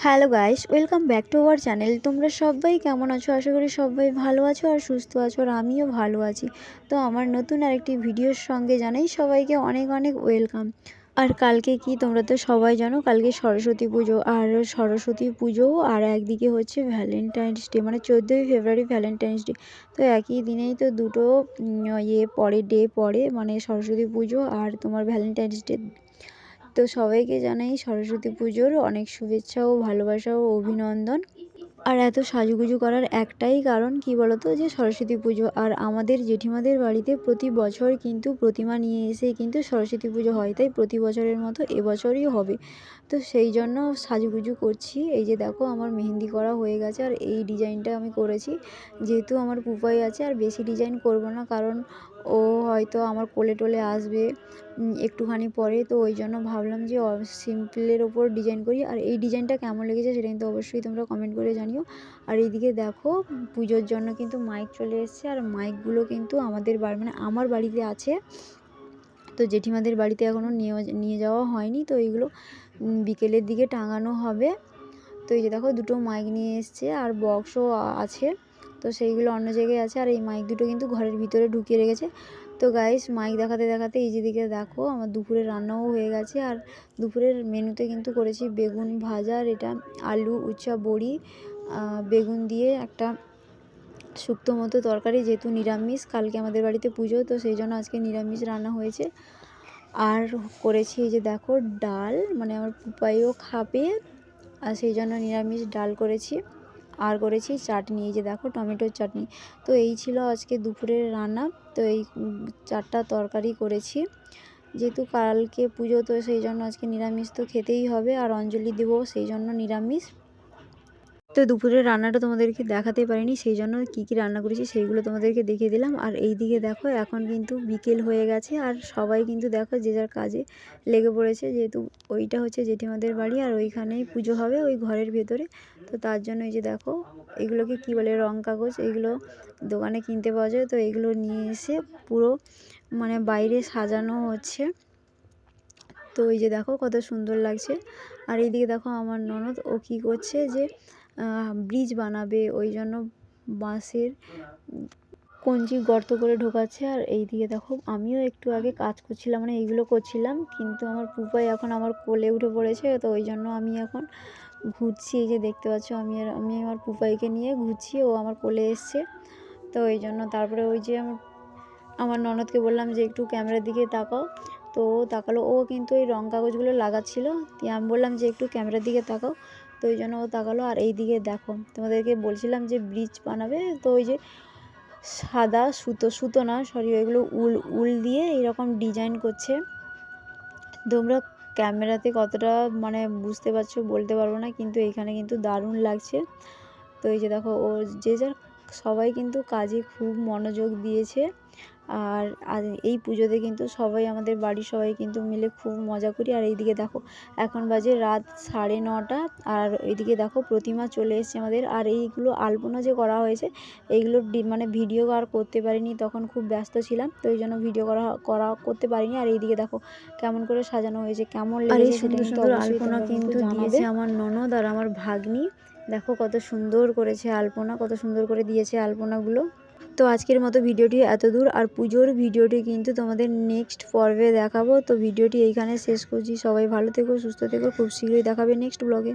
Hello guys, welcome back to our channel. তোমরা সবাই কেমন আছো? আশা করি সবাই ভালো আছো আর সুস্থ আছো, আর আমিও ভালো আছি। তো আমার নতুন আরেকটি ভিডিওর সঙ্গে জানাই সবাইকে অনেক অনেক ওয়েলকাম। আর কালকে কি তোমরা তো সবাই জানো, কালকে সরস্বতী পুজো। আর সরস্বতী পুজো আর একদিকে হচ্ছে ভ্যালেন্টাইন্স ডে, মানে 14ই ফেব্রুয়ারি ভ্যালেন্টাইন্স ডে। তো একই দিনেই তো দুটো ডে পড়ে, মানে সরস্বতী পুজো আর তোমার ভ্যালেন্টাইন্স ডে। তো সবাইকে জানাই সরস্বতী পুজোর অনেক শুভেচ্ছা ও ভালোবাসা ও অভিনন্দন। আর এত সাজুগুজু করার একটাই কারণ, কি বলতো, যে সরস্বতী পুজো। আর আমাদের জেঠিমাদের বাড়িতে প্রতি বছর কিন্তু প্রতিমা নিয়ে এসে কিন্তু সরস্বতী পুজো হয়, তাই প্রতি বছরের মতো এবছরই হবে। তো সেই জন্য সাজুগুজু করছি। এই যে দেখো, আমার মেহেন্দি করা হয়ে গেছে আর এই ডিজাইনটা আমি করেছি। যেহেতু আমার পুপাই আছে, আর বেশি ডিজাইন করব না, কারণ ও হয়তো আমার কোলে টোলে আসবে একটুখানি পরে। তো ওই জন্য ভাবলাম যে সিম্পলের ওপর ডিজাইন করি। আর এই ডিজাইনটা কেমন লেগেছে সেটা কিন্তু অবশ্যই তোমরা কমেন্ট করে জানিও। আর এইদিকে দেখো, পুজোর জন্য কিন্তু মাইক চলে এসেছে। আর মাইকগুলো কিন্তু আমাদের মানে আমার বাড়িতে আছে, তো জেঠিমাদের বাড়িতে এখনও নিয়ে যাওয়া হয়নি। তো এইগুলো বিকেলের দিকে টাঙানো হবে। তো এই যে দেখো, দুটো মাইক নিয়ে এসছে আর বক্সও আছে, তো সেইগুলো অন্য জায়গায় আছে। আর এই মাইক দুটো কিন্তু ঘরের ভিতরে ঢুকিয়ে রেখেছে। তো গাইস, মাইক দেখাতে দেখাতে এই যেদিকে দেখো, আমার দুপুরের রান্নাও হয়ে গেছে। আর দুপুরের মেনুতে কিন্তু করেছি বেগুন ভাজা, আর এটা আলু উচ্ছা বড়ি বেগুন দিয়ে একটা শুক্তো মতো তরকারি। যেহেতু নিরামিষ, কালকে আমাদের বাড়িতে পুজো, তো সেই জন্য আজকে নিরামিষ রান্না হয়েছে। আর করেছি এই যে দেখো ডাল, মানে আমার পুপাইও খাবে, আর সেই জন্য নিরামিষ ডাল করেছি। আর করেছি চাটনি, এই যে দেখো টমেটোর চাটনি। তো এই ছিল আজকে দুপুরের রান্না। তো এই 4টা তরকারি করেছি। যেহেতু কালকে পুজো, তো সেই জন্য আজকে নিরামিষ তো খেতেই হবে, আর অঞ্জলি দেবো, সেই জন্য নিরামিষ। তো দুপুরের রান্নাটা তোমাদেরকে দেখাতে পারিনি, সেই জন্য কী কী রান্না করেছি সেইগুলো তোমাদেরকে দেখিয়ে দিলাম। আর এই দিকে দেখো, এখন কিন্তু বিকেল হয়ে গেছে আর সবাই কিন্তু দেখো যে যার কাজে লেগে পড়েছে। যেহেতু ওইটা হচ্ছে জেঠিমাদের বাড়ি, আর ওইখানেই পুজো হবে ওই ঘরের ভেতরে। তো তার জন্য এই যে দেখো, এগুলোকে কি বলে, রং কাগজ, এগুলো দোকানে কিনতে পাওয়া যায়। তো এগুলো নিয়ে এসে পুরো মানে বাইরে সাজানো হচ্ছে। তো এই যে দেখো কত সুন্দর লাগছে। আর এইদিকে দেখো আমার ননদ, ও কী করছে, যে ব্রিজ বানাবে, ওই জন্য বাঁশের কঞ্চি গর্ত করে ঢোকাচ্ছে। আর এইদিকে দেখো, আমিও একটু আগে কাজ করছিলাম, মানে এইগুলো করছিলাম, কিন্তু আমার পুপাই এখন আমার কোলে উঠে পড়েছে। তো ওই জন্য আমি এখন ঘুরছি। এই যে দেখতে পাচ্ছ, আমি আমার পুপাইকে নিয়ে ঘুরছি, ও আমার কোলে এসছে। তো এই জন্য তারপরে ওই যে আমার ননদকে বললাম যে একটু ক্যামেরার দিকে তাকাও, তো ও তাকালো। ও কিন্তু ওই রং কাগজগুলো লাগাচ্ছিল, আমি বললাম যে একটু ক্যামেরার দিকে তাকাও, তো ওই জন্য ও তাকালো। আর এই দিকে দেখো, তোমাদেরকে বলছিলাম যে ব্রিজ বানাবে, তো ওই যে সাদা সুতো না, সরি, ওইগুলো উল দিয়ে এইরকম ডিজাইন করছে। তোমরা ক্যামেরাতে কতটা মানে বুঝতে পারছো বলতে পারবো না, কিন্তু এইখানে কিন্তু দারুণ লাগছে। তো এই যে দেখো, ও যে যার সবাই কিন্তু কাজে খুব মনোযোগ দিয়েছে। আর এই পুজোতে কিন্তু সবাই, আমাদের বাড়ির সবাই কিন্তু মিলে খুব মজা করি। আর এইদিকে দেখো, এখন বাজে রাত 9:30, আর এইদিকে দেখো প্রতিমা চলে এসছে আমাদের। আর এইগুলো আলপনা যে করা হয়েছে, এইগুলো মানে ভিডিও আর করতে পারিনি, তখন খুব ব্যস্ত ছিলাম, তো এই জন্য ভিডিও করতে পারিনি। আর এইদিকে দেখো কেমন করে সাজানো হয়েছে, কেমন লেগেছে সেটা কিন্তু অবশ্যই তোমরা কিন্তু দিয়েছে আমার ননদ আর আমার ভাগ্নি। দেখো কত সুন্দর করেছে আলপনা, কত সুন্দর করে দিয়েছে আলপনাগুলো। তো আজকের মতো ভিডিওটি এত দূর, আর পুজোর ভিডিওটি কিন্তু তোমাদের নেক্সট পর্বে দেখাবো। তো ভিডিওটি এইখানে শেষ করছি। সবাই ভালো থেকো, সুস্থ থেকো, খুব শীঘ্রই দেখাবে নেক্সট ব্লগে।